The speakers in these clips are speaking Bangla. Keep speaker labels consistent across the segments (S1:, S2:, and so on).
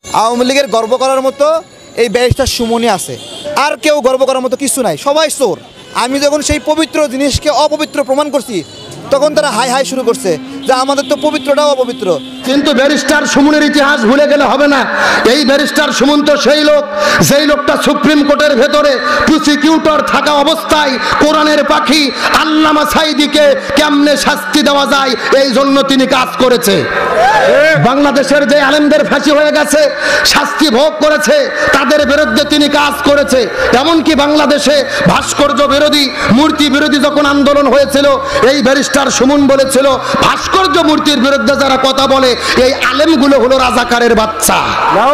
S1: আওয়ামী লীগের গর্ব করার মতো এই ব্যারিস্টার সুমনই আছে, আর কেউ গর্ব করার মতো কিছু নাই, সবাই চোর। আমি যখন সেই পবিত্র জিনিসকে অপবিত্র প্রমাণ করছি তখন তারা হাই হাই শুরু করছে যে আমাদের তো পবিত্রটাও অপবিত্র।
S2: কিন্তু ব্যারিস্টার সুমনের ইতিহাস ভুলে গেলে হবে না। এই ব্যারিস্টার সুমন তো সেই লোক, যেই লোকটা সুপ্রিম কোর্টের ভেতরে প্রসিকিউটর থাকা অবস্থায় কোরআনের পাখি আল্লামা সাঈদীকে কেমনে শাস্তি দেওয়া যায় এই জন্য তিনি কাজ করেছে। বাংলাদেশের যে আলেমদের ফাঁসি হয়ে গেছে, শাস্তি ভোগ করেছে, তাদের বিরুদ্ধে তিনি কাজ করেছে। এমনকি বাংলাদেশে ভাস্কর্য বিরোধী, মূর্তি বিরোধী যখন আন্দোলন হয়েছিল, এই ব্যারিস্টার সুমন বলেছিল ভাস্কর্য মূর্তির বিরুদ্ধে যারা কথা বলে এই আলেমগুলো হলো রাজাকারের বাচ্চা।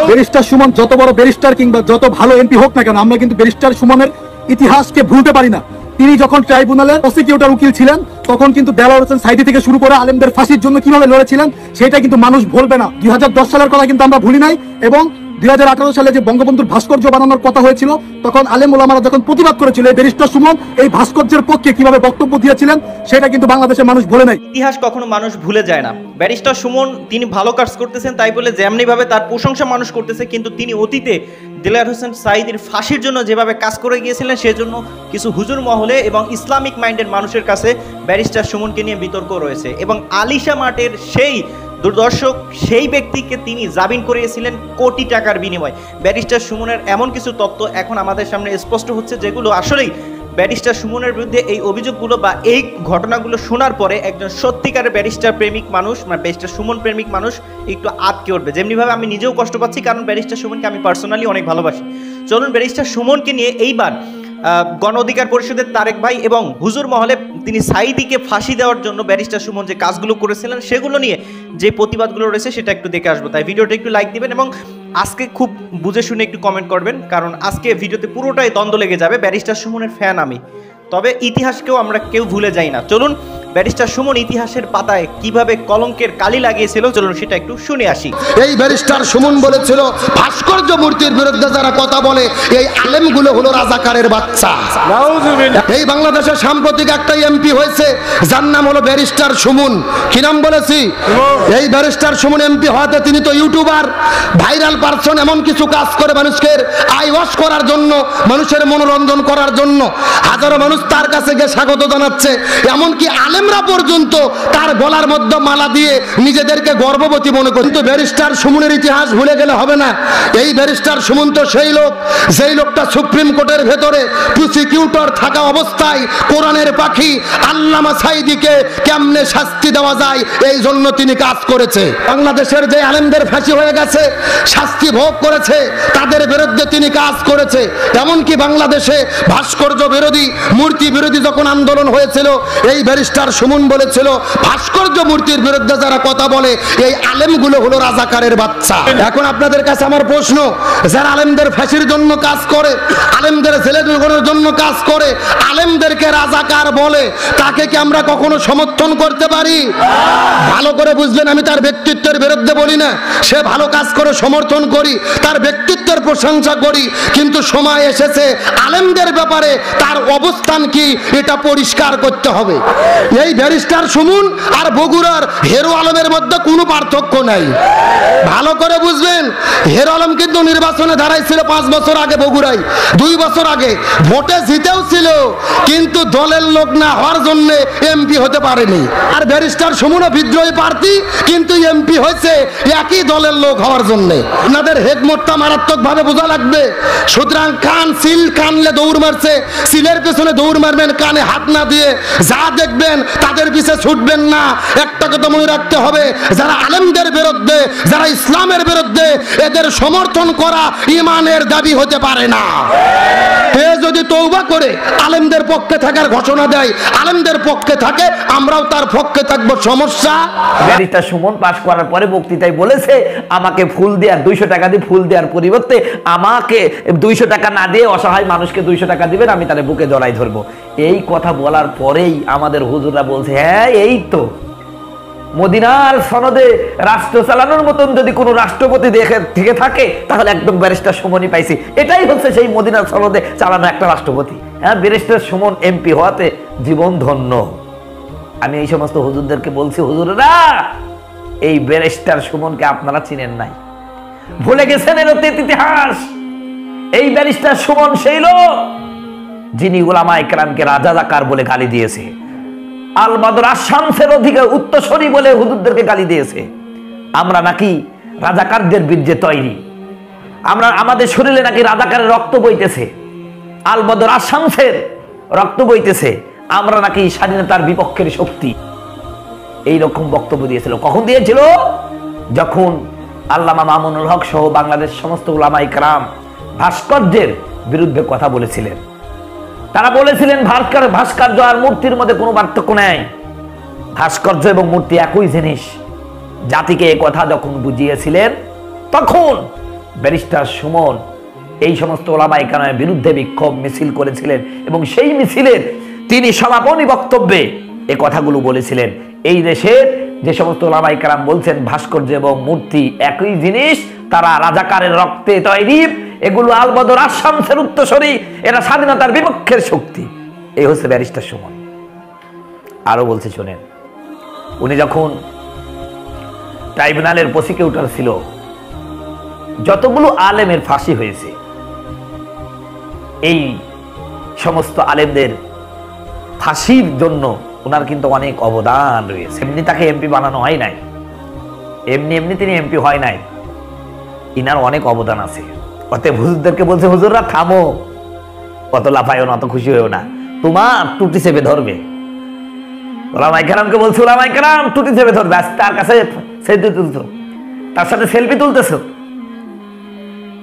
S3: ব্যারিস্টার সুমন যত বড় ব্যারিস্টার কিংবা যত ভালো এমপি হোক না কেন, আমরা কিন্তু ব্যারিস্টার সুমনের ইতিহাসকে ভুলতে পারি না। তিনি যখন ট্রাইব্যুনালের প্রসিকিউটর উকিল ছিলেন তখন কিন্তু দেলোয়ার হোসেন সাঈদী থেকে শুরু করে আলেমদের ফাঁসির জন্য কিভাবে লড়েছিলেন সেটা কিন্তু মানুষ ভুলবে না। 2010 সালের কথা কিন্তু আমরা ভুলি নাই, এবং 2018 সালে যে বঙ্গবন্ধুর ভাস্কর্য বানানোর কথা হয়েছিল তখন আলেম ওলামারা যখন প্রতিবাদ করেছিল এই ব্যারিস্টার সুমন এই ভাস্কর্যের পক্ষে কিভাবে বক্তব্য দিয়েছিলেন সেটা কিন্তু বাংলাদেশের মানুষ ভুলে নাই।
S4: ইতিহাস কখনো মানুষ ভুলে যায় না। ব্যারিস্টার সুমন তিনি ভালো কাজ করতেছেন তাই বলে যেমনি ভাবে তার প্রশংসা মানুষ করতেছে, কিন্তু তিনি অতীতে দেলোয়ার হোসেন সাঈদীর ফাঁসির জন্য যেভাবে কাজ করে গিয়েছিলেন সেজন্য কিছু হুজুর মহলে এবং ইসলামিক মাইন্ডের মানুষের কাছে ব্যারিস্টার সুমনকে নিয়ে বিতর্ক রয়েছে। এবং আলিশা মাঠের সেই দুর্দর্শক সেই ব্যক্তিকে তিনি জামিন করিয়েছিলেন কোটি টাকার বিনিময়ে। ব্যারিস্টার সুমনের এমন কিছু তথ্য এখন আমাদের সামনে স্পষ্ট হচ্ছে যেগুলো আসলেই ব্যারিস্টার সুমনের বিরুদ্ধে এই অভিযোগগুলো বা এই ঘটনাগুলো শোনার পরে একজন সত্যিকারের ব্যারিস্টার প্রেমিক মানুষ, মানে ব্যারিস্টার সুমন প্রেমিক মানুষ একটু আটকে উঠবে। যেমনিভাবে আমি নিজেও কষ্ট পাচ্ছি, কারণ ব্যারিস্টার সুমনকে আমি পার্সোনালি অনেক ভালোবাসি। চলুন ব্যারিস্টার সুমনকে নিয়ে এইবার গণ অধিকার পরিষদের তারেক ভাই এবং হুজুর মহলে তিনি সাঈদীকে ফাঁসি দেওয়ার জন্য ব্যারিস্টার সুমন যে কাজগুলো করেছিলেন সেগুলো নিয়ে যে প্রতিবাদগুলো রয়েছে সেটা একটু দেখে আসবো। তাই ভিডিওটা একটু লাইক দিবেন এবং আজকে খুব বুঝে শুনে একটু কমেন্ট করবেন, কারণ আজকে ভিডিওতে পুরোটাই দ্বন্দ্ব লেগে যাবে। ব্যারিস্টার সুমনের ফ্যান আমি, তবে ইতিহাসকেও আমরা কেউ ভুলে যাই না। চলুন ব্যারিস্টার সুমন ইতিহাসের পাতায় কিভাবে কলঙ্কের কালি লাগিয়েছিল চলুন সেটা একটু শুনে আসি।
S2: এই ব্যারিস্টার সুমন বলেছিল ভাস্কর্য মূর্তির বিরুদ্ধে যারা কথা বলে এই আলেমগুলো হলো রাজাকারের বাচ্চা। এই বাংলাদেশের সাম্প্রতিক একটা এমপি হয়েছে যার নাম হলো ব্যারিস্টার সুমন। কি নাম বলেছি? এই ব্যারিস্টার সুমন এমপি হওয়াতে তিনি তো ইউটিউবার, ভাইরাল পারসন, এমন কিছু কাজ করে মানুষকে আই ওয়াশ করার জন্য, মানুষের মনোরঞ্জন করার জন্য হাজারো মানুষ তার কাছে গিয়ে স্বাগত জানাচ্ছে। এমনকি আলেমরা পর্যন্ত তার গলার মধ্যে মালা দিয়ে নিজেদেরকে গর্ববতী মনে করে। কিন্তু ব্যারিস্টার সুমনের ইতিহাস ভুলে গেলে হবে না। এই ব্যারিস্টার সুমন তো সেই লোক, যেই লোকটা সুপ্রিম কোর্টের ভেতরে প্রসিকিউটর থাকা অবস্থায় কোরআনের পাখি আল্লামা সাঈদীকে কেমনে শাস্তি দেওয়া যায় এই জন্য তিনি কাজ করেছে। বাংলাদেশের যে আলেমদের ফাঁসি হয়ে গেছে, শাস্তি ভোগ করেছে, তাদের বিরুদ্ধে তিনি কাজ করেছে। এমনকি বাংলাদেশে ভাস্কর্য বিরোধী, মূর্তি বিরোধী যখন আন্দোলন হয়েছিল, এই ব্যারিস্টার সুমন বলেছিল ভাস্কর্য মূর্তির বিরুদ্ধে যারা কথা বলে এই আলেমগুলো হলো রাজাকারের বাচ্চা। এখন আপনাদের কাছে আমার প্রশ্ন, যারা আলেমদের ফাঁসির জন্য কাজ করে, আলেমদের জেলে ঢুকানোর জন্য কাজ করে, আলেমদেরকে রাজাকার বলে, তাকে কি আমরা কখনো সমর্থন করতে পারি? ভালো করে বুঝবেন, আমি তার ব্যক্তিত্বের বিরুদ্ধে বলি না, সে ভালো কাজ করে সমর্থন করি, তার ব্যক্তিত্বের প্রশংসা করি, কিন্তু সময় এসেছে আলেমদের ব্যাপারে তার অবস্থান কি এটা পরিষ্কার করতে হবে। এই ব্যারিস্টার সুমন আর বগুড়ার হেরো আলমের মধ্যে কোনো পার্থক্য নাই। ভালো করে বুঝবেন, হেরো আলম কিন্তু নির্বাচনে দাঁড়াইছিল 5 বছর আগে বগুড়ায়, 2 বছর আগে ভোটে জিতেও ছিল, কিন্তু দলের লোক না হওয়ার জন্য এমপি হতে পারেনি। আর ব্যারিস্টার সুমনও বিদ্রোহী প্রার্থী, কিন্তু এমপি হয়েছে একই দলের লোক হওয়ার জন্য। আপনাদের হেডমোটটা মারাত্মক ভাবে বোঝা লাগবে। সুতরাং কান সিল কানলে দৌড় মারছে, সিলের পেছনে দৌড় মারবেন, কানে হাত না দিয়ে যা দেখবেন তাদের পিছে ছুটবেন না। একটা কথা মনে রাখতে হবে, যারা আলেমদের বিরুদ্ধে, যারা ইসলামের বিরুদ্ধে, এদের সমর্থন করা ইমানের দাবি হতে পারে না। এ যদি তওবা করে আলেমদের পক্ষে থাকার ঘোষণা দেয়, আলেমদের পক্ষে থাকে, আমরাও তার পক্ষে থাকবো। সমস্যা
S5: ব্যারিস্টার সুমন পাশ করার পরে বক্তৃতায় বলেছে আমাকে ফুল দেওয়ার 200 টাকা দিয়ে ফুল দেওয়ার পরিবর্তে আমাকে 200 টাকা না দিয়ে অসহায় মানুষকে 200 টাকা দিবেন, আমি তার বুকে জড়াই ধরবো। এই কথা বলার পরেই আমাদের হুজুররা বলছে হ্যাঁ এই তো মদিনার সনদে রাষ্ট্র চালানোর মতন যদি কোনো রাষ্ট্রপতি থেকে থাকে তাহলে একদম ব্যারিস্টার সুমনই পাইছি। এটাই হচ্ছে সেই মদিনার সনদে চালানো একটা রাষ্ট্রপতি। হ্যাঁ, ব্যারিস্টার সুমন এমপি হওয়াতে জীবন ধন্য। আমি এই সমস্ত হুজুরদেরকে বলছি, হুজুররা এই ব্যারিস্টার সুমনকে আপনারা চিনেন নাই। ভুলে গেছেন এর অতীত ইতিহাস। এই ব্যারিস্টার সুমন সেই লোক যিনি উলামায়ে কেরামকে রাজাকার বলে গালি দিয়েছে, আল বদর আশ-শামসের অধিকার উত্তরসূরি বলে হুজুরদেরকে গালি দিয়েছে। আমরা নাকি রাজাকারদের বিরুদ্ধে তৈরি, আমরা আমাদের শরীরে নাকি রাজাকারের রক্ত বইতেছে, আল বদর আশ-শামসের রক্ত বইতেছে, আমরা নাকি স্বাধীনতার বিপক্ষের শক্তি। এই রকম বক্তব্য দিয়েছিল। কখন দিয়েছিল? যখন আল্লামা মামুনুল হক সহ বাংলাদেশ সমস্ত উলামায়ে কেরাম ভাস্কর্যের বিরুদ্ধে কথা বলেছিলেন। তারা বলেছিলেন ভাস্কর্য আর মূর্তির মধ্যে কোনো পার্থক্য নেই, ভাস্কর্য এবং মূর্তি একই জিনিস। জাতিকে এই কথা যখন বুঝিয়েছিলেন, তখন ব্যারিস্টার সুমন এই সমস্ত উলামায়ে কেরামের বিরুদ্ধে বিক্ষোভ মিছিল করেছিলেন এবং সেই মিছিলের তিনি সমাপনী বক্তব্যে এই কথাগুলো বলেছিলেন। এই দেশের যে সমস্ত উলামায়ে কেরাম বলছেন ভাস্কর্য এবং মূর্তি একই জিনিস, তারা রাজাকারের রক্তে তৈরি, এগুলো আল বদর আশ-শামসের উত্তরসূরি, এরা স্বাধীনতার বিপক্ষের শক্তি। এই হচ্ছে ব্যারিস্টার সুমন। আরো বলছে শোনেন, উনি যখন ট্রাইব্যুনালের প্রসিকিউটর ছিল, যতগুলো আলেমের ফাঁসি হয়েছে, এই সমস্ত আলেমদের ফাঁসির জন্য ওনার কিন্তু অনেক অবদান রয়েছে। এমনি তাকে এমপি বানানো হয় নাই, এমনি এমনি তিনি এমপি হয় নাই, ইনার অনেক অবদান আছে। অতএব হুজুরদেরকে বলছে, হুজুররা থামো, অত লাফায়ও না, অত খুশি হয়েও না, তোমার টুটি চেপে ধরবে। উলামায়ে কেরামকে বলছে, উলামায়ে কেরাম টুটি চেপে ধরবে। আজ তার কাছে সেলফি তুলছো, তার সাথে সেলফি তুলতেছো,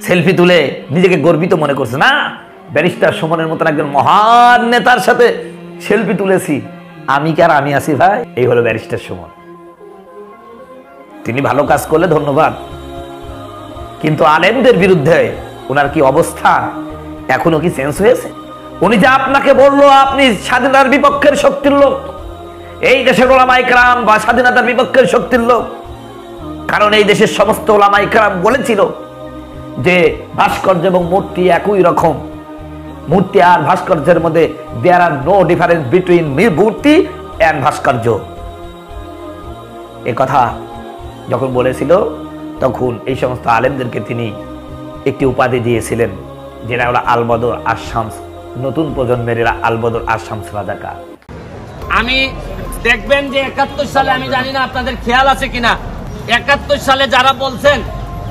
S5: সেলফি তুলে নিজেকে গর্বিত মনে করছে না, ব্যারিস্টার সুমনের মতন একজন মহান নেতার সাথে সেলফি তুলেছি, আমি কি আর আমি আছি ভাই? এই হলো ব্যারিস্টার সুমন। তিনি ভালো কাজ করলে ধন্যবাদ, কিন্তু আলেমদের বিরুদ্ধে ওনার কি অবস্থা এখনো কি চেঞ্জ হয়েছে? উনি যে আপনাকে বললো আপনি স্বাধীনতার বিপক্ষের শক্তির লোক, এই দেশের উলামায়ে কেরাম বা স্বাধীনতার বিপক্ষের শক্তির লোক, কারণ এই দেশের সমস্ত উলামায়ে কেরাম বলেছিল যে ভাস্কর্য এবং মূর্তি একই রকম, মূর্তি আর ভাস্কর্যের মধ্যে দেয়ার আর নো ডিফারেন্স বিটুইন মূর্তি এন্ড ভাস্কর্য। এ কথা যখন বলেছিল, তখন এই সমস্ত আলেমদেরকে তিনি একটি উপাধি দিয়েছিলেন, যেটা হলো আল বদর আশ-শামস, নতুন প্রজন্মের এরা আল বদর আশ-শামস রাজাকার।
S6: আমি দেখবেন যে 71 সালে, আমি জানি না আপনাদের খেয়াল আছে কিনা, 71 সালে যারা বলছেন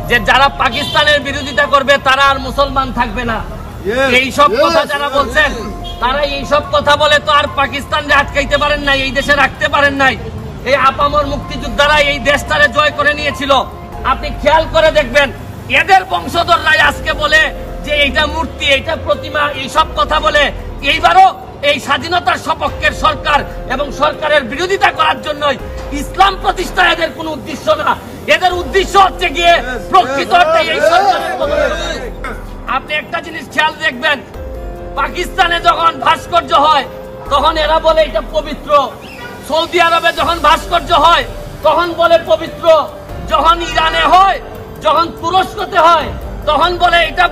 S6: যে যারা পাকিস্তানের বিরোধিতা করবে তারা আর মুসলমান থাকবে না, এই সব কথা যারা বলছেন, তারা এই সব কথা বলে তো আর পাকিস্তানকে আটকাইতে পারেন নাই, এই দেশে রাখতে পারেন নাই। এই আপামর মুক্তিযোদ্ধারা এই দেশটারে জয় করে নিয়েছিল। আপনি খেয়াল করে দেখবেন, এদের বংশধররাই আজকে বলে যে এইটা মূর্তি, এইটা প্রতিমা, এই সব কথা বলে। এইবারও এই স্বাধীনতার সপক্ষের সরকার এবং সরকারের বিরোধিতা করার জন্যই ইসলাম প্রতিষ্ঠা এদের কোনো উদ্দেশ্য না, এদের উদ্দেশ্য হচ্ছে গিয়ে প্রকৃত অর্থে এই সরকারের পতন। আপনি একটা জিনিস খেয়াল দেখবেন, পাকিস্তানে যখন ভাস্কর্য হয় তখন এরা বলে এটা পবিত্র, সৌদি আরবে যখন ভাস্কর্য হয় তখন বলে পবিত্র, যখন ইরানে হয়, যখন তুরস্কতে হয় তখন বলে এটা,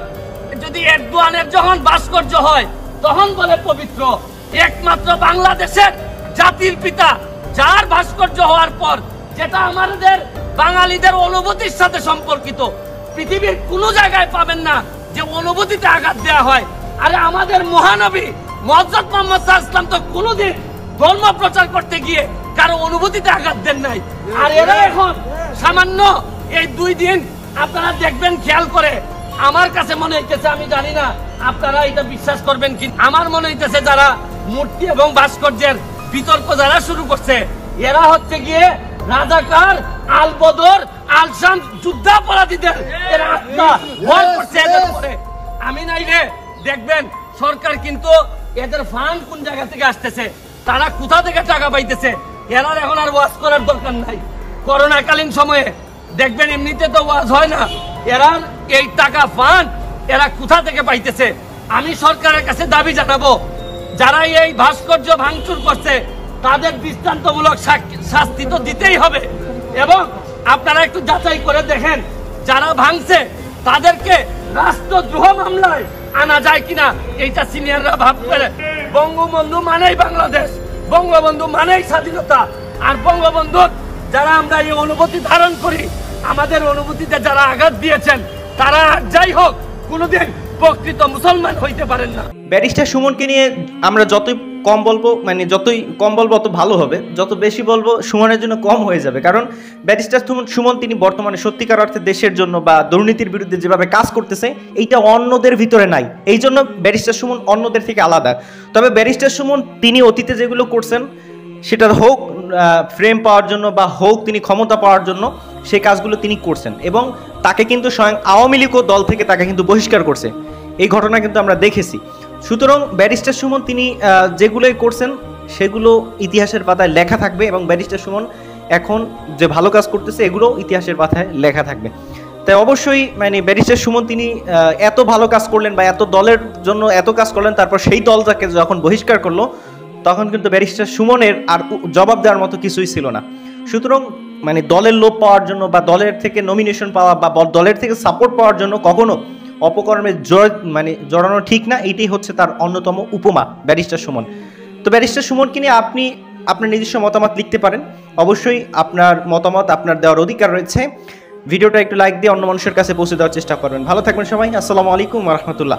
S6: যদি এরদোয়ানের যখন ভাস্কর্য হয় তখন বলে পবিত্র। একমাত্র বাংলাদেশের জাতির পিতা, যার ভাস্কর্য হওয়ার পর, যেটা আমাদের বাঙালিদের অনুভূতির সাথে সম্পর্কিত, পৃথিবীর কোনো জায়গায় পাবেন না যে অনুভূতিতে আঘাত দেওয়া হয়। আরে আমাদের মহানবী মুহাম্মদ মুহাম্মদ সাল্লাল্লাহু আলাইহি ওয়াসাল্লাম তো কোনোদিন ধর্ম প্রচার করতে গিয়ে কারো অনুভূতিতে আঘাত দেন নাই। আর এরা এখন সামান্য এই 2 দিন আপনারা দেখবেন খেয়াল করে, আমার কাছে মনে হইতেছে, আমি জানি না আপনারা এটা বিশ্বাস করবেন কি, আমার মনে হইতেছে যারা মূর্তি এবং ভাস্কর্যের বিতর্ক যারা শুরু করছে, এরা হচ্ছে গিয়ে রাজাকার, আল বদর, আল শামস যুদ্ধাপরাধীদের এরা আত্মা ভয় করছে এদের উপরে। আমি নাইলে দেখবেন সরকার কিন্তু এদের ফান্ড কোন জায়গা থেকে আসতেছে, তারা কোথা থেকে টাকা পাইতেছে, এরা এখন আর ওয়াজ করার দরকার নাই। করোনাকালীন সময়ে দেখবেন এমনিতে তো ওয়াজ হয় না, এরা এই টাকা ফান্ড এরা কোথা থেকে পাইতেছে। আমি সরকারের কাছে দাবি জানাবো, যারা এই ভাস্কর্য ভাঙচুর করছে তাদের দৃষ্টান্তমূলক শাস্তি তো দিতেই হবে, এবং আপনারা একটু যাচাই করে দেখেন যারা ভাঙছে তাদেরকে রাষ্ট্রদ্রোহ মামলায় আনা যায় কিনা, এইটা সিনিয়ররা ভাববে। বঙ্গবন্ধু মানেই বাংলাদেশ, বঙ্গবন্ধু মানেই স্বাধীনতা, আর বঙ্গবন্ধুর যারা আমরা এই অনুভূতি ধারণ করি, আমাদের অনুভূতিতে যারা আঘাত দিয়েছেন তারা যাই হোক কোনোদিন প্রকৃত মুসলমান হইতে পারেন না।
S4: ব্যারিস্টার সুমনকে নিয়ে আমরা যতই কম বলবো, মানে যতই কম বলবো অত ভালো হবে, যত বেশি বলবো সুমনের জন্য কম হয়ে যাবে। কারণ ব্যারিস্টার সুমন তিনি বর্তমানে সত্যিকার অর্থে দেশের জন্য বা দুর্নীতির বিরুদ্ধে যেভাবে কাজ করতেছে এইটা অন্যদের ভিতরে নাই, এই জন্য ব্যারিস্টার সুমন অন্যদের থেকে আলাদা। তবে ব্যারিস্টার সুমন তিনি অতীতে যেগুলো করছেন সেটা হোক ফ্রেম পাওয়ার জন্য বা হোক তিনি ক্ষমতা পাওয়ার জন্য, সেই কাজগুলো তিনি করছেন এবং তাকে কিন্তু স্বয়ং আওয়ামী লীগও দল থেকে তাকে কিন্তু বহিষ্কার করছে, এই ঘটনা কিন্তু আমরা দেখেছি। সুতরাং ব্যারিস্টার সুমন তিনি যেগুলোই করছেন সেগুলো ইতিহাসের পাতায় লেখা থাকবে এবং ব্যারিস্টার সুমন এখন যে ভালো কাজ করতেছে এগুলো ইতিহাসের পাতায় লেখা থাকবে। তাই অবশ্যই মানে ব্যারিস্টার সুমন তিনি এত ভালো কাজ করলেন বা এত দলের জন্য এত কাজ করলেন, তারপর সেই দলটাকে যখন বহিষ্কার করলো তখন কিন্তু ব্যারিস্টার সুমনের আর জবাব দেওয়ার মতো কিছুই ছিল না। সুতরাং মানে দলের লোভ পাওয়ার জন্য বা দলের থেকে নমিনেশন পাওয়া বা দলের থেকে সাপোর্ট পাওয়ার জন্য কখনো অপকর্মে জড়ানো ঠিক না, এইটাই হচ্ছে তার অন্যতম উপমা ব্যারিস্টার সুমন। তো ব্যারিস্টার সুমনকে নিয়ে আপনি আপনার নিজস্ব মতামত লিখতে পারেন, অবশ্যই আপনার মতামত আপনার দেওয়ার অধিকার রয়েছে। ভিডিওটা একটু লাইক দিয়ে অন্য মানুষের কাছে পৌঁছে দেওয়ার চেষ্টা করবেন। ভালো থাকবেন সবাই, আসসালামু আলাইকুম ওয়া রাহমাতুল্লাহ।